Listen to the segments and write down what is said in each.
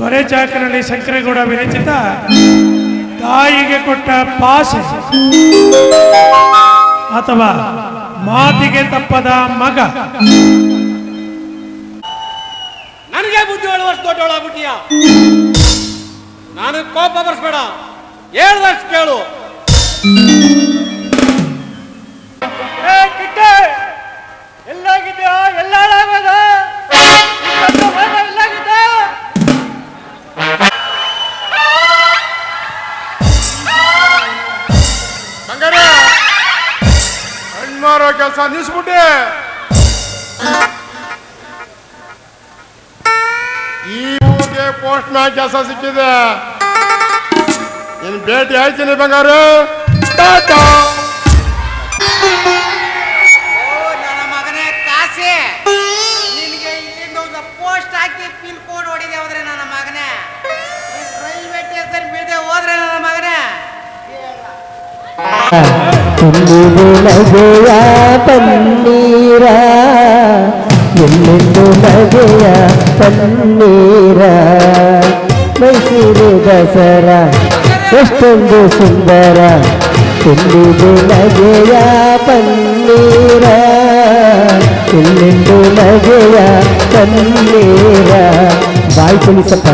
ತೊರೆ ಚಾಕನಲ್ಲಿ ಶಂಕರೇಗೌಡ ವಿರಚಿತ ತಾಯಿಗೆ ಕೊಟ್ಟ ಪಾಸೆ ಅಥವಾ ಮಾತಿಗೆ ತಪ್ಪದ ಮಗ. ನನಗೆ ಬುದ್ಧಿ ಹೇಳುವಷ್ಟು ದೊಡ್ಡವಳಾಗ್ಬಿಟ್ಟಿಯ. ನಾನು ಕೋಪ ಬರ್ಸ್ಬೇಡ, ಹೇಳ್ದಷ್ಟು ಕೇಳು. ಎಲ್ಲಾಗಿದ್ಯಾ? ಎಲ್ಲ ಹಾಳಾಗೋದ? ಎಲ್ಲಾಗಿದ್ದ? ಹಂಗಾರೆ ಹಣ್ಮಾರೋ ಕೆಲಸ ನಿಲ್ಸ್ಬಿಟ್ಟೆ. ಈ ಊರಿಗೆ ಪೋಸ್ಟ್ ಮ್ಯಾನ್ ಕೆಲಸ ಸಿಕ್ಕಿದೆ. ಇನ್ ಭೇಟಿ ಆಯ್ತೀನಿ ಬಂಗಾರ. ಟಾಟಾ. ನನ್ನ ಮಗನೇ ಕಾಸೆ, ನಿನಗೆ ಇಲ್ಲಿಂದ ಒಂದು ಪೋಸ್ಟ್ ಹಾಕಿ ಪಿನ್ ಕೋಡ್ ಹೊಡಿದೆ ಹೋದ್ರೆ ನನ್ನ ಮಗನೇ, ರೈಲ್ವೆ ಸ್ಟೇಷನ್ ಬೀದೆ ಹೋದ್ರೆ ನನ್ನ ಮಗನೇ. ನಗೆಯ ಪನ್ನೀರ ಎಲ್ಲೆಂದು ನಗೆಯ ಪನ್ನೀರ ಮೈಸೂರು ದಸರಾ ಎಷ್ಟೊಂದು ಸುಂದರ ಎಲ್ಲೆಂದು ನಗೆಯ ಪನ್ನೀರ ಎಲ್ಲೆಂದು ನಗೆಯ ಪನ್ನೀರ ಬಾಯಿ ಕುಳಿಸಪ್ಪ.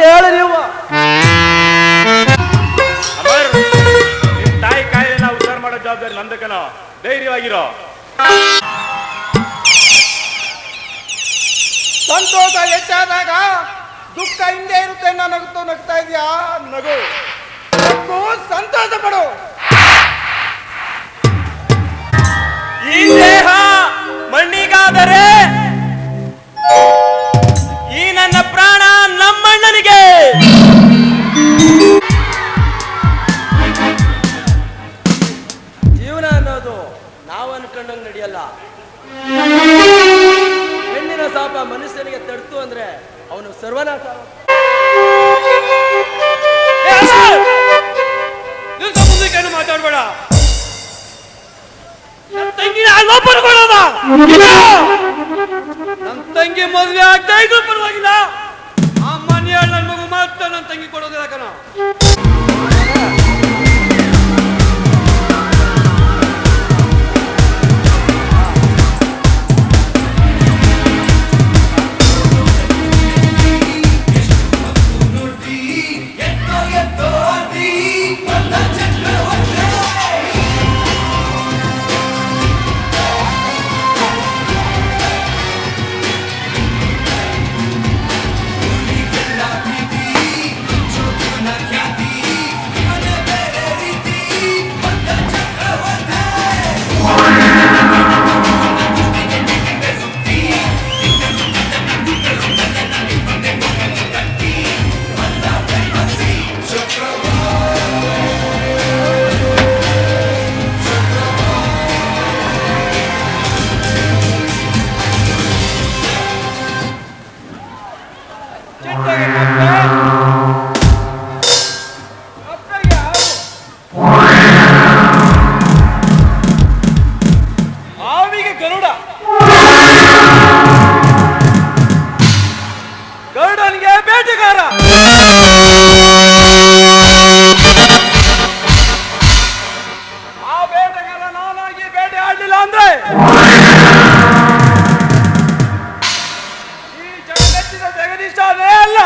ಹೇಳು ನೀವು. ನಿಮ್ ತಾಯಿ ಕಾಯಿಲೆನ ಉದ್ಧಾರ ಮಾಡೋ ಜವಾಬ್ದಾರಿ ನಂದಕನ. ಧೈರ್ಯವಾಗಿರೋ. ಸಂತೋಷ ಹೆಚ್ಚಾದಾಗ ದುಃಖ ಹಿಂದೆ ಇರುತ್ತೆ. ನಗುತ್ತೋ ನಗ್ತಾ ಇದೆಯಾ? ನಗು ನಗು, ಸಂತೋಷ ಪಡು. ಈ ದೇಹ ಮಣ್ಣಿಗಾದರೆ ಈ ನನ್ನ ಪ್ರಾಣ ನಮ್ಮಣ್ಣನಿಗೆ. ಜೀವನ ಅನ್ನೋದು ನಾವು ಅನ್ಕೊಂಡಂಗೆ ನಡೆಯಲ್ಲ. ಹೆಣ್ಣಿನ ಶಾಪ ಮನುಷ್ಯನಿಗೆ ತಡ್ತು ಅಂದ್ರೆ ಅವನು ಸರ್ವನಾಶ. ಮುಂದಕ್ಕೇನು ಮಾತಾಡ್ಬೇಡ. ನನ್ನ ತಂಗಿನ ಅಲ್ಲೊಬ್ಬರುಗಳದ. ನನ್ನ ತಂಗಿ ಮದುವೆ ಆಗ್ತಾ ಇದ್ರು ಪರವಾಗಿಲ್ಲ. ಆ ಮನೆಯ ನನ್ನ ಮಗು ಮಾತ್ರ ನನ್ನ ತಂಗಿ ಕೊಡೋದಿಲ್ಲ ಕಣ. ಆವಿಗೆ ಗರುಡ, ಗರುಡನಿಗೆ ಬೇಟೆಗಾರ. ಆ ಬೇಟೆಗಾರ ನಾನಾಗಿ ಬೇಟೆ ಆಡಲಿಲ್ಲ ಅಂದ್ರೆ ಈ ಜಗತ್ತಿನ ಜಗದೀಶನೇ ಅಲ್ಲ.